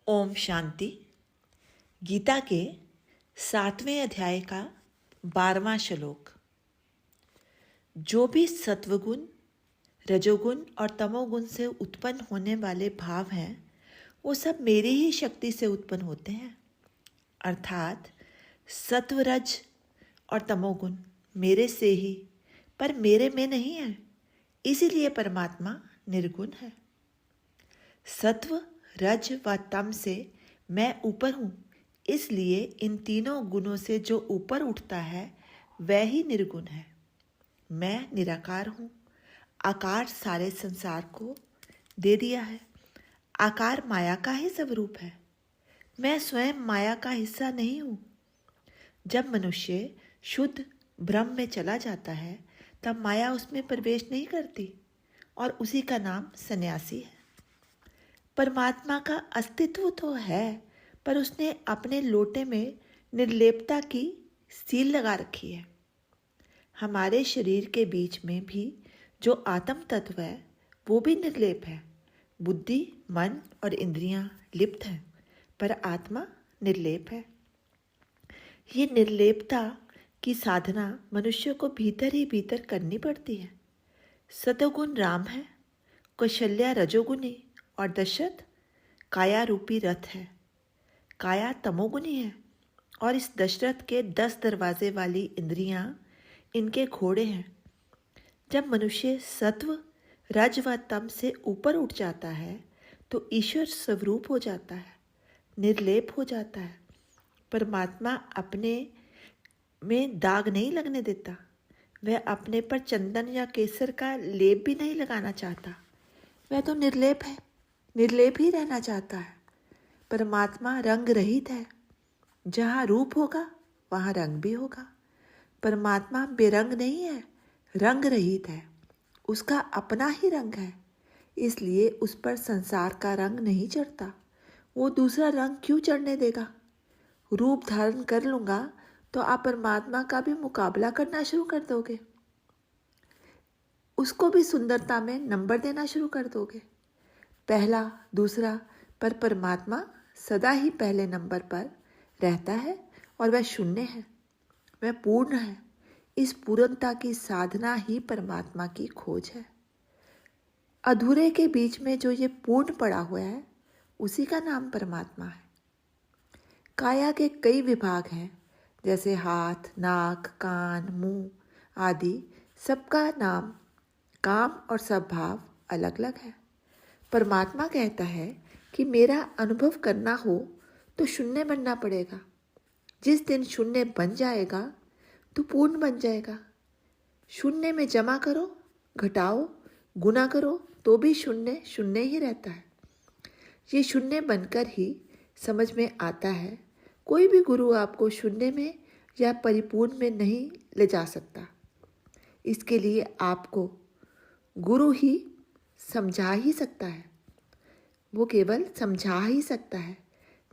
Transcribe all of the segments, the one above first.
ओम शांति। गीता के 7वें अध्याय का 12वां श्लोक। जो भी सत्वगुण, रजोगुण और तमोगुण से उत्पन्न होने वाले भाव हैं, वो सब मेरी ही शक्ति से उत्पन्न होते हैं। अर्थात सत्व, रज और तमोगुण मेरे से ही, पर मेरे में नहीं है। इसीलिए परमात्मा निर्गुण है। सत्व, रज व तम से मैं ऊपर हूँ, इसलिए इन तीनों गुणों से जो ऊपर उठता है वह ही निर्गुण है। मैं निराकार हूँ। आकार सारे संसार को दे दिया है। आकार माया का ही स्वरूप है। मैं स्वयं माया का हिस्सा नहीं हूँ। जब मनुष्य शुद्ध ब्रह्म में चला जाता है तब माया उसमें प्रवेश नहीं करती और उसी का नाम सन्यासी है। परमात्मा का अस्तित्व तो है, पर उसने अपने लोटे में निर्लेपता की सील लगा रखी है। हमारे शरीर के बीच में भी जो आत्म तत्व है वो भी निर्लेप है। बुद्धि, मन और इंद्रियां लिप्त हैं, पर आत्मा निर्लेप है। ये निर्लेपता की साधना मनुष्य को भीतर ही भीतर करनी पड़ती है। सतोगुण राम है, कौशल्या रजोगुणी और दशरथ काया रूपी रथ है। काया तमोगुणी है और इस दशरथ के 10 दरवाजे वाली इंद्रियां इनके घोड़े हैं। जब मनुष्य सत्व, रज व तम से ऊपर उठ जाता है तो ईश्वर स्वरूप हो जाता है, निर्लेप हो जाता है। परमात्मा अपने में दाग नहीं लगने देता। वह अपने पर चंदन या केसर का लेप भी नहीं लगाना चाहता। वह तो निर्लेप है, निर्लेप ही रहना चाहता है। परमात्मा रंग रहित है। जहाँ रूप होगा वहाँ रंग भी होगा। परमात्मा बेरंग नहीं है, रंग रहित है। उसका अपना ही रंग है, इसलिए उस पर संसार का रंग नहीं चढ़ता। वो दूसरा रंग क्यों चढ़ने देगा? रूप धारण कर लूँगा तो आप परमात्मा का भी मुकाबला करना शुरू कर दोगे। उसको भी सुंदरता में नंबर देना शुरू कर दोगे, पहला, दूसरा। पर परमात्मा सदा ही पहले नंबर पर रहता है और वह शून्य है, वह पूर्ण है। इस पूर्णता की साधना ही परमात्मा की खोज है। अधूरे के बीच में जो ये पूर्ण पड़ा हुआ है उसी का नाम परमात्मा है। काया के कई विभाग हैं, जैसे हाथ, नाक, कान, मुंह आदि। सबका नाम, काम और स्वभाव अलग अलग है। परमात्मा कहता है कि मेरा अनुभव करना हो तो शून्य बनना पड़ेगा। जिस दिन शून्य बन जाएगा तो पूर्ण बन जाएगा। शून्य में जमा करो, घटाओ, गुना करो तो भी शून्य शून्य ही रहता है। ये शून्य बनकर ही समझ में आता है। कोई भी गुरु आपको शून्य में या परिपूर्ण में नहीं ले जा सकता। इसके लिए आपको गुरु ही समझा ही सकता है। वो केवल समझा ही सकता है।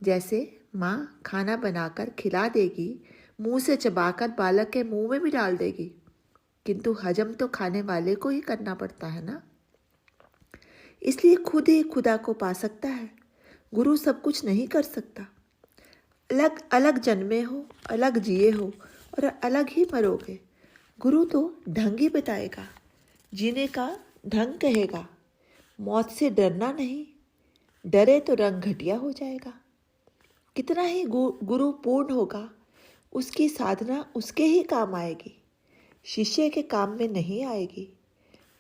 जैसे माँ खाना बनाकर खिला देगी, मुंह से चबाकर बालक के मुंह में भी डाल देगी, किंतु हजम तो खाने वाले को ही करना पड़ता है ना। इसलिए खुद ही खुदा को पा सकता है। गुरु सब कुछ नहीं कर सकता। अलग अलग जन्मे हो, अलग जिए हो और अलग ही मरोगे। गुरु तो ढंग ही बताएगा, जीने का ढंग कहेगा। मौत से डरना नहीं, डरे तो रंग घटिया हो जाएगा। कितना ही गुरु पूर्ण होगा, उसकी साधना उसके ही काम आएगी, शिष्य के काम में नहीं आएगी।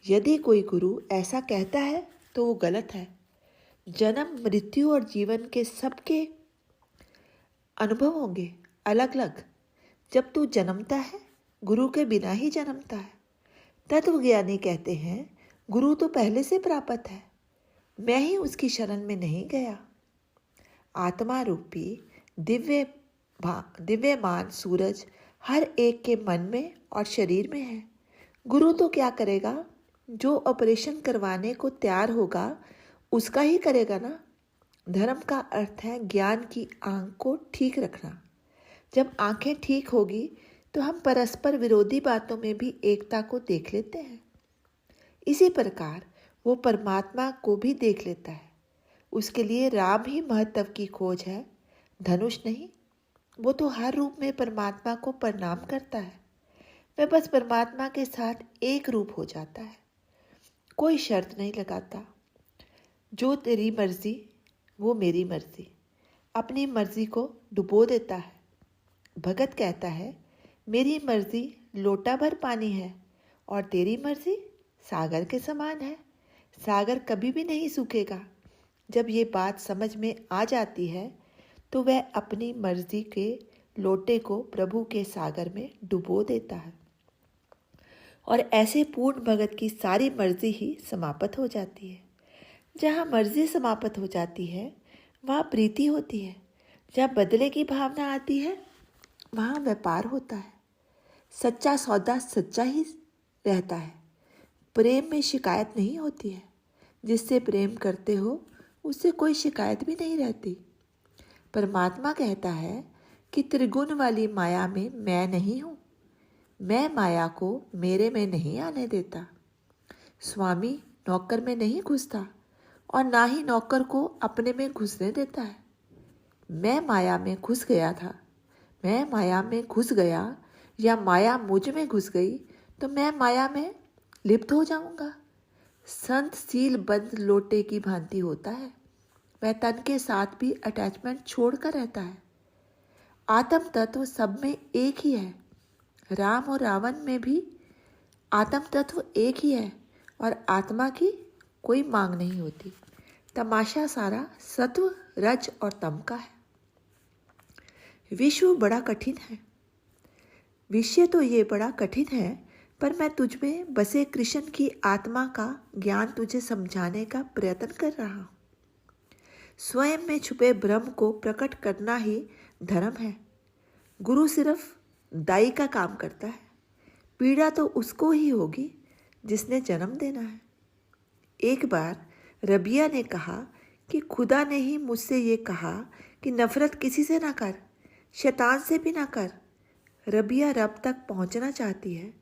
यदि कोई गुरु ऐसा कहता है तो वो गलत है। जन्म, मृत्यु और जीवन के सबके अनुभव होंगे अलग अलग। जब तू जन्मता है, गुरु के बिना ही जन्मता है। तत्वज्ञानी कहते हैं गुरु तो पहले से प्राप्त है, मैं ही उसकी शरण में नहीं गया। आत्मा रूपी दिव्यमान सूरज हर एक के मन में और शरीर में है। गुरु तो क्या करेगा? जो ऑपरेशन करवाने को तैयार होगा उसका ही करेगा ना। धर्म का अर्थ है ज्ञान की आंख को ठीक रखना। जब आंखें ठीक होगी तो हम परस्पर विरोधी बातों में भी एकता को देख लेते हैं। इसी प्रकार वो परमात्मा को भी देख लेता है। उसके लिए राम ही महत्व की खोज है, धनुष नहीं। वो तो हर रूप में परमात्मा को प्रणाम करता है। वह बस परमात्मा के साथ एक रूप हो जाता है, कोई शर्त नहीं लगाता। जो तेरी मर्जी वो मेरी मर्जी, अपनी मर्जी को डुबो देता है। भगत कहता है, मेरी मर्जी लोटा भर पानी है और तेरी मर्जी सागर के समान है। सागर कभी भी नहीं सूखेगा। जब ये बात समझ में आ जाती है तो वह अपनी मर्जी के लोटे को प्रभु के सागर में डुबो देता है और ऐसे पूर्ण भगत की सारी मर्जी ही समाप्त हो जाती है। जहाँ मर्जी समाप्त हो जाती है वहाँ प्रीति होती है। जहाँ बदले की भावना आती है वहाँ व्यापार होता है। सच्चा सौदा सच्चा ही रहता है। प्रेम में शिकायत नहीं होती है। जिससे प्रेम करते हो उससे कोई शिकायत भी नहीं रहती। परमात्मा कहता है कि त्रिगुण वाली माया में मैं नहीं हूँ। मैं माया को मेरे में नहीं आने देता। स्वामी नौकर में नहीं घुसता और ना ही नौकर को अपने में घुसने देता है। मैं माया में घुस गया था, मैं माया में घुस गया या माया मुझ में घुस गई तो मैं माया में लिप्त हो जाऊंगा। संत सील बंद लोटे की भांति होता है। वह तन के साथ भी अटैचमेंट छोड़कर रहता है। आत्म तत्व सब में एक ही है। राम और रावण में भी आत्म तत्व एक ही है और आत्मा की कोई मांग नहीं होती। तमाशा सारा सत्व रज और तम का है। विश्व बड़ा कठिन है। विषय तो ये बड़ा कठिन है, पर मैं तुझ में बसे कृष्ण की आत्मा का ज्ञान तुझे समझाने का प्रयत्न कर रहा हूँ। स्वयं में छुपे ब्रह्म को प्रकट करना ही धर्म है। गुरु सिर्फ दाई का काम करता है। पीड़ा तो उसको ही होगी जिसने जन्म देना है। एक बार रबिया ने कहा कि खुदा ने ही मुझसे ये कहा कि नफरत किसी से ना कर, शैतान से भी ना कर। रबिया रब तक पहुंचना चाहती है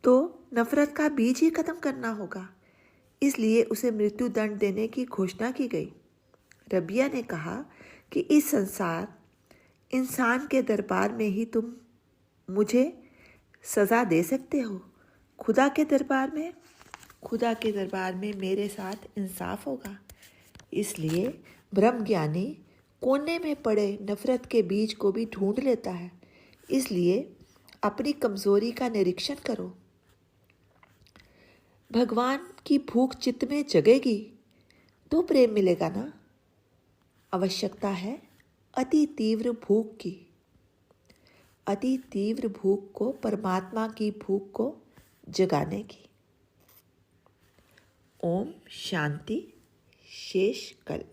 तो नफरत का बीज ही खत्म करना होगा। इसलिए उसे मृत्यु दंड देने की घोषणा की गई। रबिया ने कहा कि इस संसार इंसान के दरबार में ही तुम मुझे सज़ा दे सकते हो। खुदा के दरबार में मेरे साथ इंसाफ होगा। इसलिए ब्रह्मज्ञानी कोने में पड़े नफरत के बीज को भी ढूंढ लेता है। इसलिए अपनी कमजोरी का निरीक्षण करो। भगवान की भूख चित्त में जगेगी तो प्रेम मिलेगा ना। आवश्यकता है अति तीव्र भूख की। अति तीव्र भूख को परमात्मा की भूख को जगाने की। ओम शांति। शेष कल।